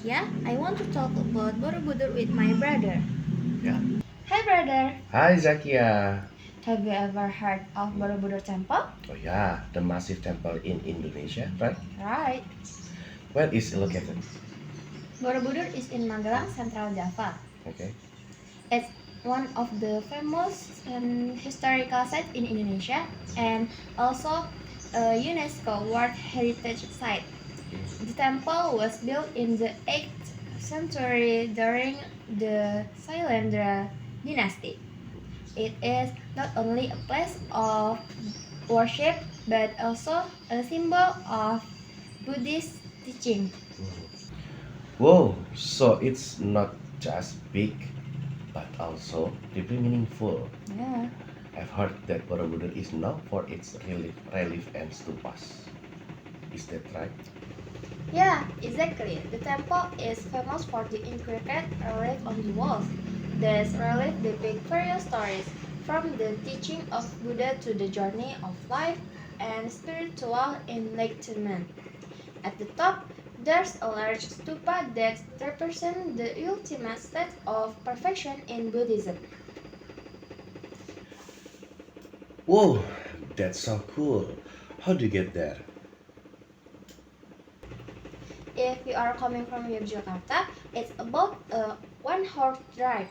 Yeah, I want to talk about Borobudur with my brother. Yeah. Hi, brother. Hi, Zakia. Have you ever heard of Borobudur Temple? Oh yeah, the massive temple in Indonesia, right? Right. Where is it located? Borobudur is in Magelang, Central Java. Okay. It's one of the famous historical sites in Indonesia and also a UNESCO World Heritage Site. The temple was built in the 8th century during the Sailendra dynasty. It is not only a place of worship but also a symbol of Buddhist teaching. Whoa, so it's not just big, but also deeply meaningful. Yeah. I've heard that Borobudur is known for its relief and stupas. Is that right? Yeah, exactly. The temple is famous for the intricate relief on the walls. These reliefs depict various stories, from the teaching of Buddha to the journey of life and spiritual enlightenment. At the top, there's a large stupa that represents the ultimate state of perfection in Buddhism. Whoa, that's so cool. How do you get there? If you are coming from Yogyakarta, it's about a 1 hour drive.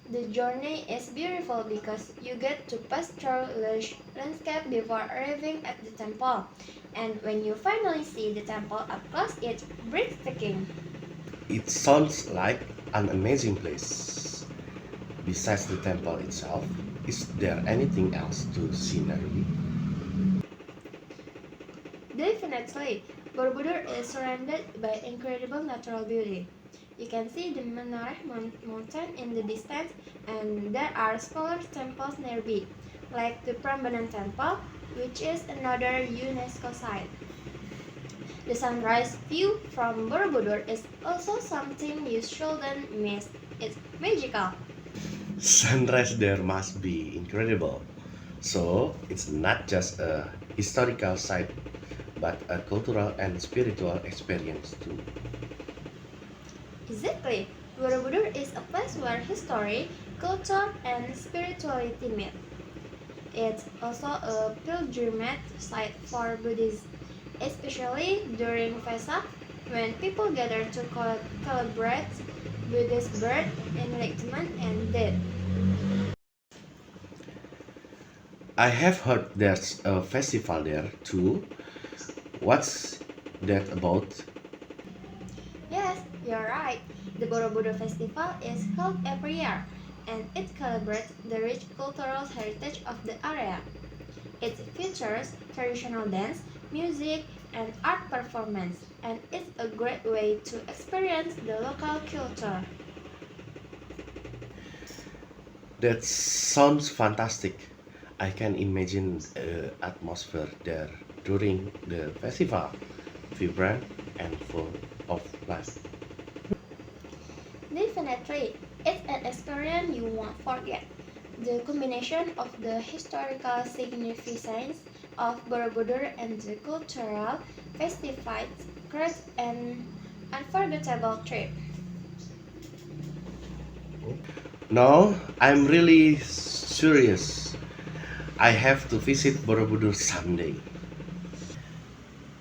The journey is beautiful because you get to pass through lush landscape before arriving at the temple. And when you finally see the temple up close, it's breathtaking. It sounds like an amazing place. Besides the temple itself, is there anything else to see nearby? Definitely, Borobudur is surrounded by incredible natural beauty. You can see the Menoreh mountain in the distance, and there are smaller temples nearby, like the Prambanan Temple, which is another UNESCO site. The sunrise view from Borobudur is also something you shouldn't miss. It's magical. Sunrise there must be incredible. So it's not just a historical site, but a cultural and spiritual experience too. Exactly. Borobudur is a place where history, culture, and spirituality meet. It's also a pilgrimage site for Buddhists, especially during Vesak when people gather to celebrate Buddha's birth, enlightenment, and death. I have heard there's a festival there too. What's that about? Yes, you're right. The Borobudur Festival is held every year, and it celebrates the rich cultural heritage of the area. It features traditional dance, music, and art performance, and it's a great way to experience the local culture. That sounds fantastic. I can imagine the atmosphere there during the festival, vibrant and full of life. Definitely, it's an experience you won't forget. The combination of the historical significance of Borobudur and the cultural festivities creates an unforgettable trip. No, I'm really serious. I have to visit Borobudur someday.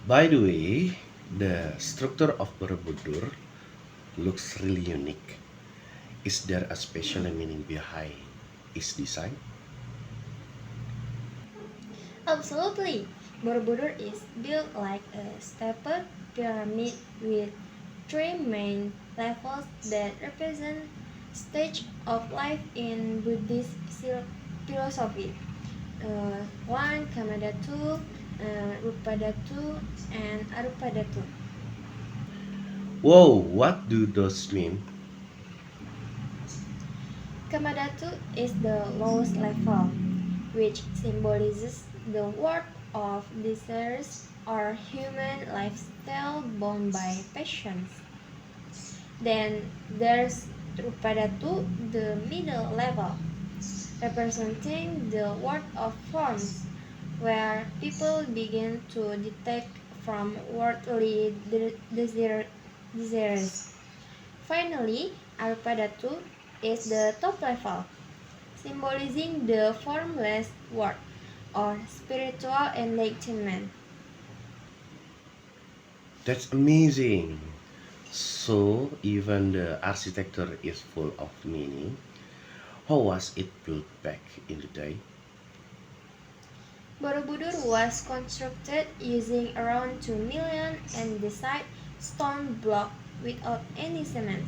By the way, the structure of Borobudur looks really unique. Is there a special meaning behind its design? Absolutely, Borobudur is built like a stepped pyramid with three main levels that represent stage of life in Buddhist philosophy. One Kamadhatu, Rupadhatu, and Arupadhatu. Whoa, what do those mean? Kamadhatu is the lowest level, which symbolizes the world of desires or human lifestyle bound by passions. Then there's Rupadhatu, the middle level, representing the world of forms, where people begin to detach from worldly desire. desires. Finally, Arpada 2 is the top level, symbolizing the formless world or spiritual enlightenment. That's amazing. So even the architecture is full of meaning. How was it built back in the day? Borobudur was constructed using around 2 million andesite stone block without any cement.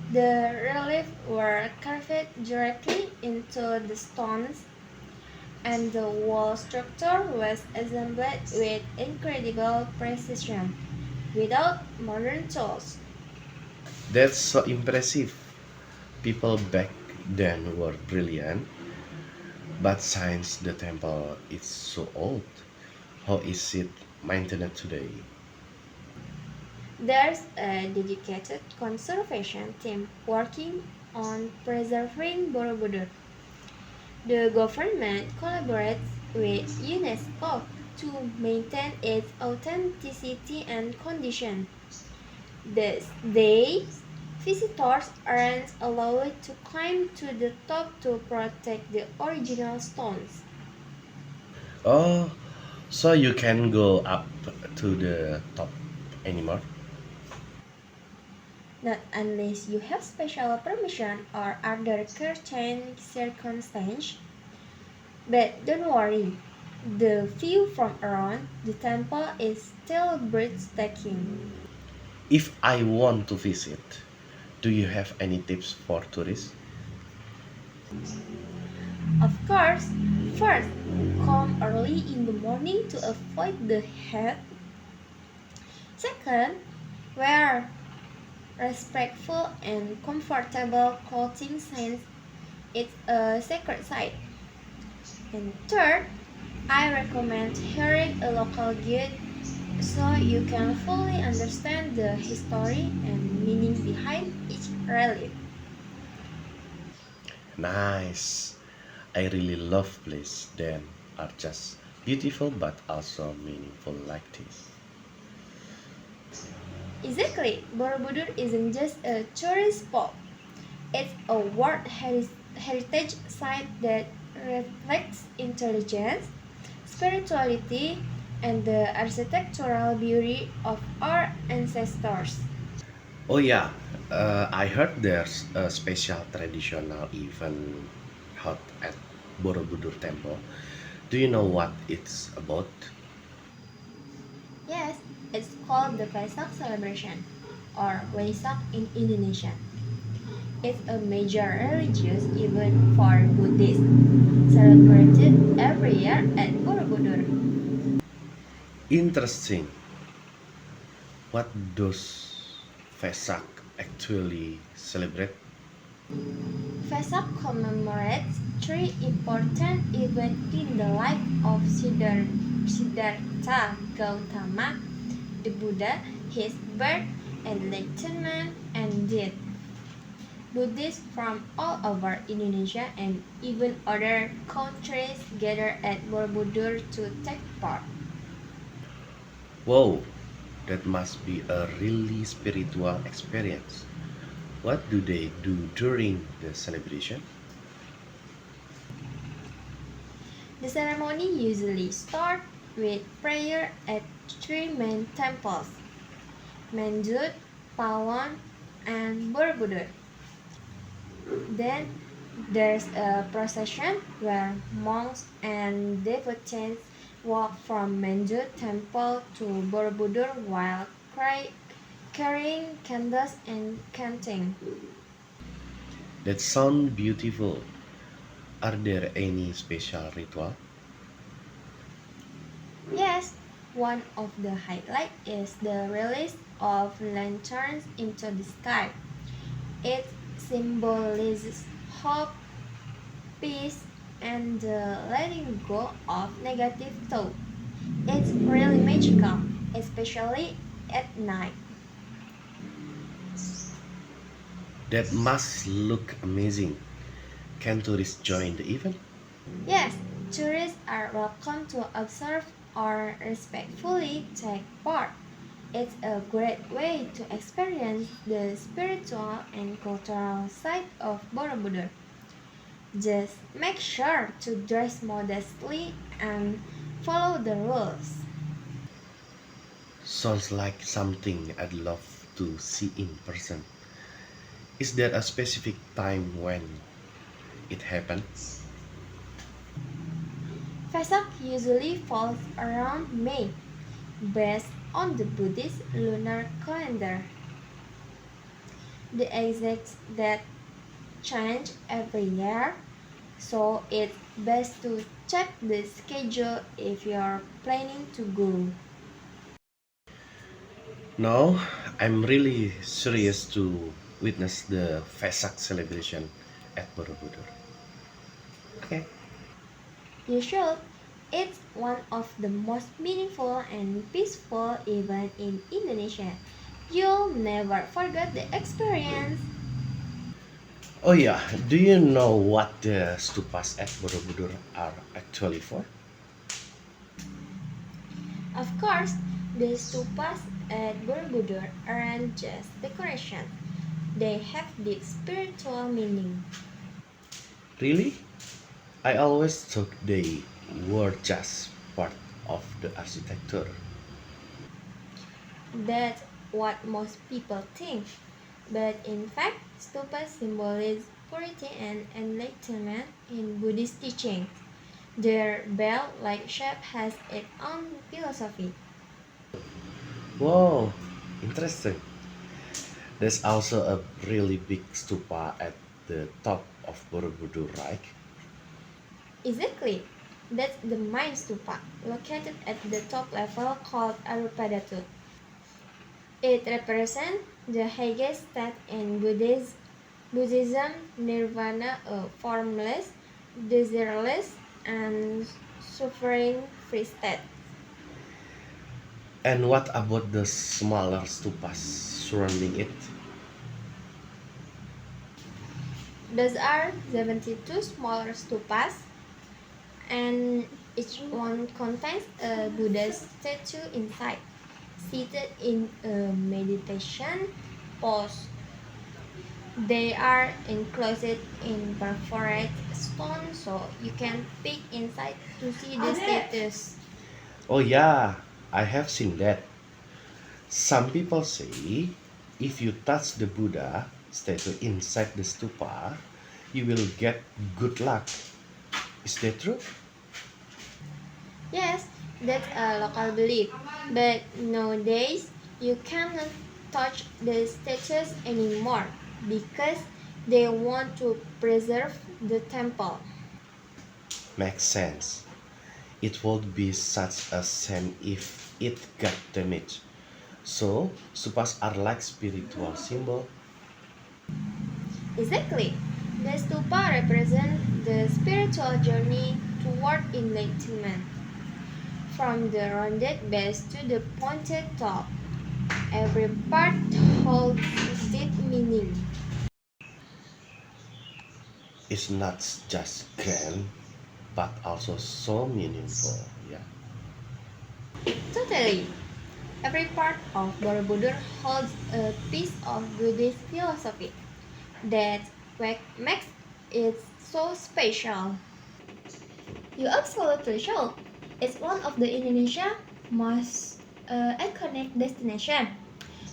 The reliefs were carved directly into the stones, and the wall structure was assembled with incredible precision without modern tools. That's so impressive. People back then were brilliant, but since the temple is so old, how is it maintained today? There's a dedicated conservation team working on preserving Borobudur. The government collaborates with UNESCO to maintain its authenticity and condition. These days, visitors aren't allowed to climb to the top to protect the original stones. Oh, so you can go up to the top anymore? Not unless you have special permission or other certain circumstance. But don't worry, the view from around the temple is still breathtaking. If I want to visit, do you have any tips for tourists? Of course, first, come early in the morning to avoid the heat. Second, wear respectful and comfortable clothing since it's a sacred site. And third, I recommend hiring a local guide so you can fully understand the history and meaning behind each relief. Nice. I really love places that are just beautiful but also meaningful like this. Exactly, Borobudur isn't just a tourist spot, it's a heritage site that reflects intelligence, spirituality, and the architectural beauty of our ancestors. Oh yeah, I heard there's a special traditional event held at Borobudur Temple. Do you know what it's about? Yes, it's called the Vesak celebration, or Waisak in Indonesia. It's a major religious event for Buddhists, celebrated every year at Borobudur. Interesting. What does Vesak actually celebrate? Vesak commemorates three important events in the life of Siddhartha Gautama, the Buddha, his birth, enlightenment, and death. Buddhists from all over Indonesia and even other countries gather at Borobudur to take part. Whoa, that must be a really spiritual experience. What do they do during the celebration? The ceremony usually starts with prayer at three main temples, Menjut, Pawon, and Borobudur. Then there's a procession where monks and devotees walk from Menjut temple to Borobudur while carrying candles and chanting. That sounds beautiful. Are there any special ritual? Yes, one of the highlights is the release of lanterns into the sky. It symbolizes hope, peace, and the letting go of negative thought. It's really magical, especially at night. That must look amazing. Can tourists join the event? Yes, tourists are welcome to observe or respectfully take part. It's a great way to experience the spiritual and cultural side of Borobudur. Just make sure to dress modestly and follow the rules. Sounds like something I'd love to see in person. Is there a specific time when it happens? Vesak usually falls around May, based on the Buddhist lunar calendar. The exact date change every year, so it's best to check the schedule if you're planning to go. No, I'm really serious to witness the Vesak celebration at Borobudur. Okay. You should. It's one of the most meaningful and peaceful events in Indonesia. You'll never forget the experience. Oh yeah, do you know what the stupas at Borobudur are actually for? Of course, the stupas at Borobudur aren't just decoration. They have deep spiritual meaning. Really? I always thought they were just part of the architecture. That's what most people think. But in fact, stupas symbolize purity and enlightenment in Buddhist teaching. Their bell-like shape has its own philosophy. Wow, interesting. There's also a really big stupa at the top of Borobudur, right? Exactly. That's the main stupa, located at the top level called Arupadatu. It represents the highest state in Buddhism, nirvana, a formless, desireless, and suffering free state. And what about the smaller stupas surrounding it? Those are 72 smaller stupas, and each one contains a Buddha statue inside, seated in a meditation pose. They are enclosed in perforated stone, so you can peek inside to see the statues. Oh yeah, I have seen that. Some people say if you touch the Buddha statue inside the stupa, you will get good luck. Is that true? Yes, that's a local belief, but nowadays you cannot touch the statues anymore because they want to preserve the temple. Makes sense. It would be such a shame if it got damaged. So, stupas are like spiritual symbol. Exactly. The stupa represent the spiritual journey toward enlightenment. From the rounded base to the pointed top, every part holds deep meaning. It's not just grand, but also so meaningful. Yeah. Totally. Every part of Borobudur holds a piece of Buddhist philosophy that makes it so special. You absolutely should. It's one of the Indonesia most iconic destination.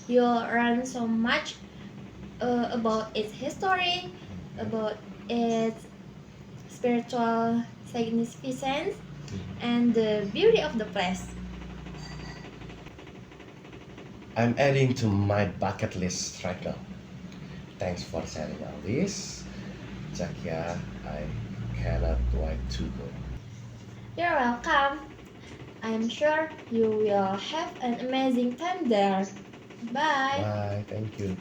You'll learn so much about its history, about its spiritual significance, and the beauty of the place. I'm adding to my bucket list right now. Thanks for sharing all this. Jakia, I cannot wait to go. You're welcome. I'm sure you will have an amazing time there. Bye. Bye, thank you.